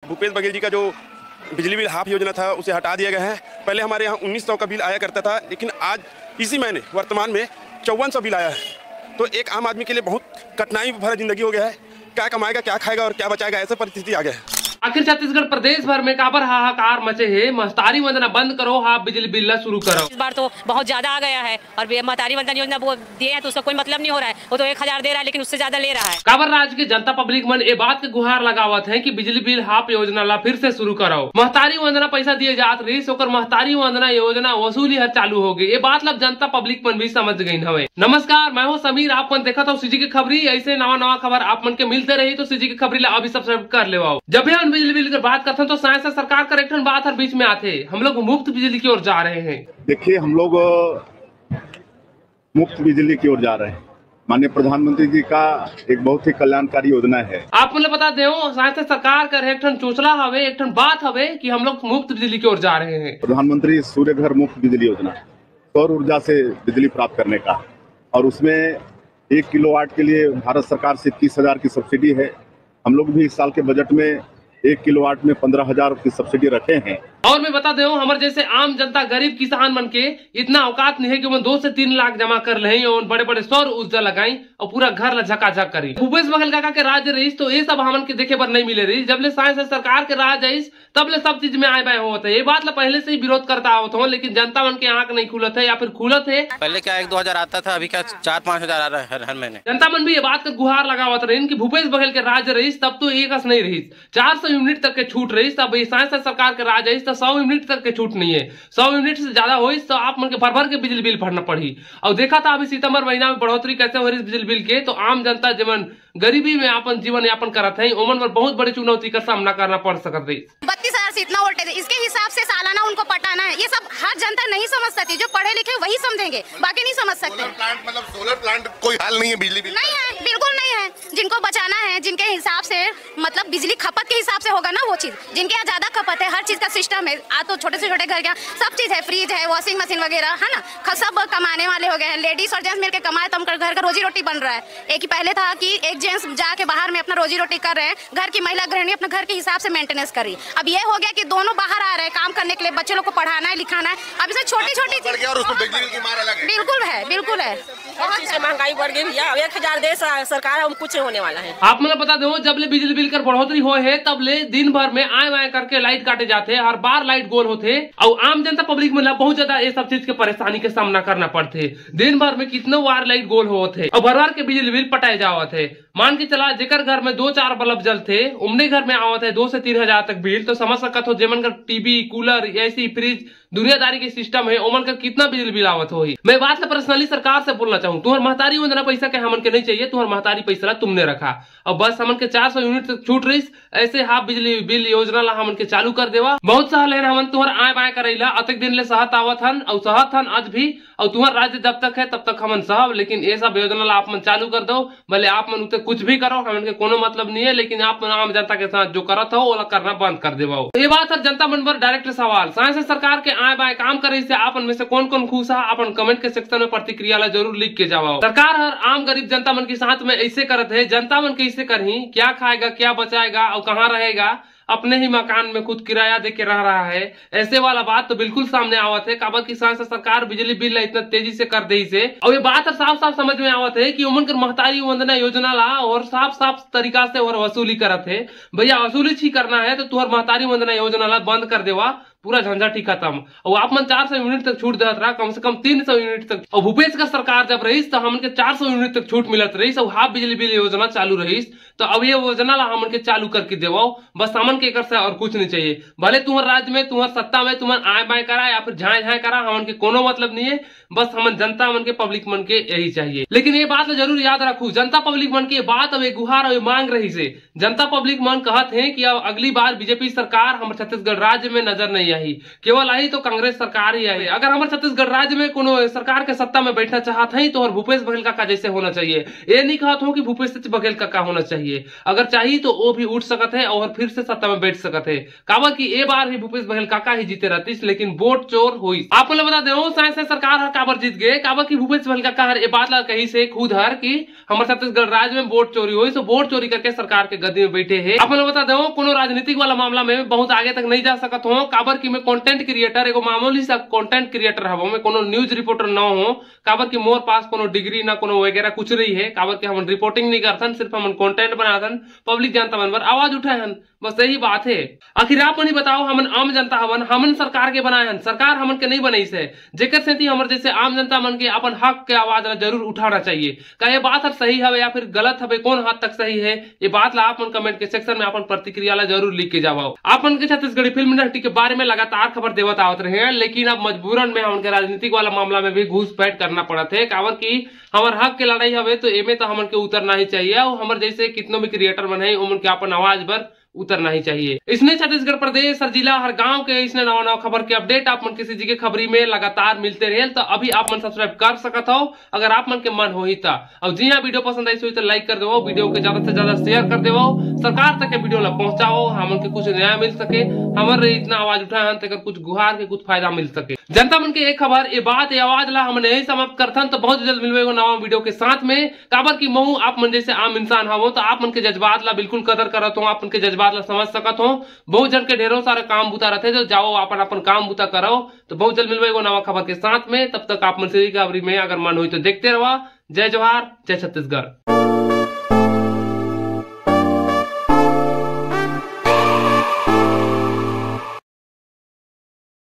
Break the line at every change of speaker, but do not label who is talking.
भूपेश बघेल जी का जो बिजली बिल हाफ योजना था उसे हटा दिया गया है। पहले हमारे यहाँ 1900 का बिल आया करता था, लेकिन आज इसी महीने वर्तमान में 5400 बिल आया है। तो एक आम आदमी के लिए बहुत कठिनाई भरा जिंदगी हो गया है। क्या कमाएगा, क्या खाएगा और क्या बचाएगा, ऐसे परिस्थिति आ गया है।
आखिर छत्तीसगढ़ प्रदेश भर में काबर हाहाकार मचे है। महतारी वंदना बंद करो, हाफ बिजली बिल शुरू करो।
इस बार तो बहुत ज्यादा आ गया है और महतारी वंदना योजना वो दिए हैं तो उसका कोई मतलब नहीं हो रहा है। वो तो 1000 दे रहा है लेकिन उससे ज्यादा ले रहा है।
काबर राज्य के जनता पब्लिक मन ये बात के गुहार लगावत है कि बिजली बिल हाफ योजना ला फिर से शुरू करो। महतारी वंदना पैसा दिए जात रही, ओकर महतारी वंदना योजना वसूली हर चालू हो गई। ये बात लब जनता पब्लिक मन भी समझ गई हवे। नमस्कार, मैं हूँ समीर। आप मन देखा था सीजी की खबरी। ऐसे नवा खबर आप मन के मिलते रही तो सीजी की खबरी ला अभी सब्सक्राइब कर ले। जब भी हम बिजली बिल की बात करते हैं तो साइंस से सरकार का एक बात हर बीच में आते, हम लोग मुफ्त बिजली की ओर जा रहे हैं।
देखिए, हम लोग मुफ्त बिजली की ओर जा रहे हैं। माननीय प्रधानमंत्री जी का एक बहुत ही कल्याणकारी योजना है।
आप मुझे बता दे, साइंस से सरकार का एक चोचला हवे, एक बात हवे कि हम लोग मुफ्त बिजली की ओर जा रहे हैं।
प्रधानमंत्री सूर्य घर मुफ्त बिजली योजना, सौर ऊर्जा से बिजली प्राप्त करने का, और उसमें 1 किलोवाट के लिए भारत सरकार से 30,000 की सब्सिडी है। हम लोग भी इस साल के बजट में 1 किलोवाट में 15,000 की सब्सिडी रखे हैं।
और मैं बता दे, हमारे जैसे आम जनता गरीब किसान मन के इतना औकात नहीं है कि वो 2 से 3 लाख जमा कर ले और बड़े बड़े सौर ऊर्जा लगाई और पूरा घर ला झकाझक करी। भूपेश बघेल काका के राज रही तो ये सब हमन के देखे पर नहीं मिले रही। जब ले साइंस सरकार के राज आई तब ले सब चीज में आए बाय होते। ये बात ला पहले से ही विरोध करता आवत हो, लेकिन जनता मन के आंख नहीं खुलत है या फिर खुलत है।
पहले क्या 1-2 हजार आता था, अभी क्या 4-5 हजार आ रहा है हर महीने।
जनता मन भी ये बात का गुहार लगावत रही कि भूपेश बघेल के राज रही तब तो एक नहीं रही, 400 यूनिट तक के छूट रही। तब साइंस सरकार के राज आई तो 100 यूनिट तक के छूट नहीं है। 100 यूनिट से ज्यादा हो तो आप मन के भर के बिजली बिल भरना पड़ी। और देखा था अभी सितंबर महीना में बढ़ोतरी कैसे हो रही बिजली बिल के, तो आम जनता जीवन गरीबी में अपन जीवन यापन करत है, ओमन पर बहुत बड़ी चुनौती का सामना करना पड़ सकत है।
32,000 से इतना वोल्टेज, इसके हिसाब से सालाना उनको पटाना है। ये सब हर जनता नहीं समझ सकती। जो पढ़े लिखे वही समझेंगे, बाकी नहीं समझ सकते।
सोलर प्लांट कोई हाल नहीं है, बिजली बिल
नहीं है, बिल्कुल नहीं है। जिनको बचाना है, जिनके हिसाब से मतलब बिजली खपत के हिसाब से होगा ना वो चीज। जिनके यहाँ ज्यादा खपत है, हर चीज का सिस्टम है। आज तो छोटे से छोटे घर के सब चीज है, फ्रिज है, वॉशिंग मशीन वगैरह है ना। सब कमाने वाले हो गए हैं, लेडीज और जेंट्स मिलकर कमाए तो घर का रोजी रोटी बन रहा है। एक ही पहले था कि एक जेंट्स जाके बाहर में अपना रोजी रोटी कर रहे हैं, घर की महिला गृहिणी अपने घर के हिसाब से मेंटेनेंस कर रही है। अब ये हो गया कि दोनों बाहर आ रहे हैं काम करने के लिए, बच्चे लोग को पढ़ाना है, लिखाना है। अब इसे छोटी छोटी बिल्कुल है, बिल्कुल है।
महंगाई बढ़ गई भैया, 1000 दे सरकार, हम कुछ होने वाला है।
आप मुझे बता दो, जब ले बिजली बिल कर बढ़ोतरी हो है तब ले दिन भर में आए वाए करके लाइट काटे जाते, हर बार लाइट गोल होते और आम जनता पब्लिक में बहुत ज्यादा ये सब चीज के परेशानी के सामना करना पड़ते। दिन भर में कितने बार लाइट गोल होते और भर के बिजली बिल पटाए जावत है। मान के चला जेकर घर में 2-4 बल्ब जलते, उमने घर में आवत है 2 से 3 हजार तक बिल, तो समझ सकत हो जेमन का टीवी, कूलर, एसी, फ्रिज दुनियादारी के सिस्टम है, ओमन का कितना बिजली बिल आवत हो। मैं बात पर्सनली सरकार से बोलना चाहूँ, तुम्हारे महतारी वंदना पैसा के हमन के नहीं चाहिए, तुम्हारे महतारी पैसा तुमने रखा और बस हमन के 400 यूनिट तक छूट रही। ऐसे हाफ बिजली बिल योजना ला हमन के चालू कर देवा। बहुत सहल है हमन तुम्हारे आए बाय करेला, अतक दिन ले सहत आवत हन और सहत हन आज भी, और तुम्हारा राज्य जब तक है तब तक हमन सहब। लेकिन ये सब योजना ला आप मन चालू कर दो, भले आप मन उते कुछ भी करो, हमन के कोनो मतलब नहीं है, लेकिन आप मन आम जनता के साथ जो करत हो वो करना बंद कर देवा। ये बात है जनता मन पर डायरेक्ट सवाल। साइंस सरकार के आए बाय काम करे से आप में से कौन कौन खुश है, अपन कमेंट के सेक्शन में प्रतिक्रिया ला जरूर लिख के जाओ। सरकार हर आम गरीब जनता मन के साथ में ऐसे करत है, जनता मन कैसे करही, क्या खाएगा, क्या बचाएगा और कहाँ रहेगा, अपने ही मकान में खुद किराया दे के रह रहा है। ऐसे वाला बात तो बिल्कुल सामने आवत है। काबर की सरकार बिजली बिल इतना तेजी से कर दी से, और ये बात साफ साफ समझ में आवत है कि उमन कर महतारी वंदना योजना ला और साफ साफ तरीका से और वसूली करत है। भैया वसूली ही करना है तो तुहर महतारी वंदना योजना ला बंद कर देवा, पूरा झंझट ही खत्म। और आप मन 400 यूनिट तक छूट देत रहा, कम से कम 300 यूनिट तक। और भूपेश का सरकार जब रही तो हमन के 400 यूनिट तक छूट मिलत रही और हाफ बिजली बिल योजना चालू रही। तो अब ये योजना ला हमन के चालू करके देवाओ, बस हमन के कर से और कुछ नहीं चाहिए। भले तुम्हारे राज्य में, तुम्हारे सत्ता में तुम्हारे आय बाय करा या फिर झाए झाए करा, हमन के कोनो मतलब नहीं है। बस हमन जनता मन के पब्लिक मन के यही चाहिए। लेकिन ये बात जरूर याद रखू, जनता पब्लिक मन की बात अब गुहार और मांग रही से जनता पब्लिक मन कहत है कि अब अगली बार बीजेपी सरकार हमारे छत्तीसगढ़ राज्य में नजर नहीं नहीं आई, केवल आई तो कांग्रेस सरकार ही आई। अगर हमारे छत्तीसगढ़ राज्य में कोनो सरकार के सत्ता में बैठना चाहत है तो और भूपेश बघेल काका जैसे होना चाहिए। ये नहीं कहत हूँ कि भूपेश बघेल काका होना चाहिए, अगर चाहिए तो वो भी उठ सकत है और फिर से सत्ता में बैठ सकत है। काबर की ए बार भी भूपेश बघेल काका ही जीते रहती, लेकिन वोट चोर हुई। आपको बता दो साइंस सरकार हर काबर जीत गए, काबर की भूपेश बघेल काका हर ए बात ला कही से खुद हर की हमारे छत्तीसगढ़ राज्य में वोट चोरी हुई, तो वोट चोरी करके सरकार के गद्दी में बैठे हैं। आपको बता दो कोनो राजनीतिक वाला मामला में बहुत आगे तक नहीं जा सकत हो, काबर की मैं कंटेंट क्रिएटर एगो मामूली सा कंटेंट क्रिएटर हूं, मैं कोनो न्यूज रिपोर्टर न हो। काबर की मोर पास कोनो डिग्री ना कोनो वगैरह कुछ नहीं है। काबर की हम रिपोर्टिंग नहीं करथन, सिर्फ हम कंटेंट बनाथन, पब्लिक जनता मन पर आवाज उठाए हन, बस यही बात है। आखिर आप नहीं बताओ, हमन आम जनता हवन, हमन सरकार के बनाए हन, सरकार हमन के नहीं बनाई से, जेकर से हमर जैसे आम जनता मन के अपन हक के आवाज ला जरूर उठाना चाहिए। का ये बात हर सही है या फिर गलत है, कौन हद तक सही है, ये बात ला आप मन कमेंट के सेक्शन में अपन प्रतिक्रिया ला जरूर लिख के जाओ। आप मन के छत्तीसगढ़ी फिल्म इंडस्ट्री के बारे में लगातार खबर देवत आवत रहे हैं, लेकिन अब मजबूरन में हमन के राजनीतिक वाला मामला में भी घूसपैठ करना पड़त है। काबर की हमार हक के लड़ाई हवे तो एमे तो हमन के उतरना ही चाहिए, और हमारे जैसे कितनों भी क्रिएटर बने उनके के अपन आवाज पर उतरना ही चाहिए। इसने छत्तीसगढ़ प्रदेश हर जिला हर गांव के इसने नवा नवा खबर के अपडेट आप मन किसी जी के खबरी में लगातार मिलते रहे, तो अभी आप मन सब्सक्राइब कर सकत हो अगर आप मन के मन हो ही था। और जी हाँ, वीडियो पसंद आई तो लाइक कर दो, वीडियो के ज्यादा से ज्यादा शेयर कर दो, सरकार तक के वीडियो ला पहुंचाओ, हमन के कुछ न्याय मिल सके, हमारे इतना आवाज उठाए तक कुछ गुहार के कुछ फायदा मिल सके। जनता मन के एक खबर ये बात ये आवाज ला हमने यही समाप्त करथन, तो बहुत जल्द मिलवेगो नवा वीडियो के साथ में। काबर की महू आप मन जैसे आम इंसान हो तो आप मन के जज्बात ला बिल्कुल कदर करत हो, आप मन के जज्बात ला समझ सकत हो। बहुत जन के ढेरों सारे काम बुता रहते, तो जाओ अपन अपन काम बुता करो। तो बहुत जल्द मिलवेगो नवा खबर के साथ में, तब तक आप मन से खबरी में अगर मन हो तो देखते रहो। जय जोहार, जय छत्तीसगढ़।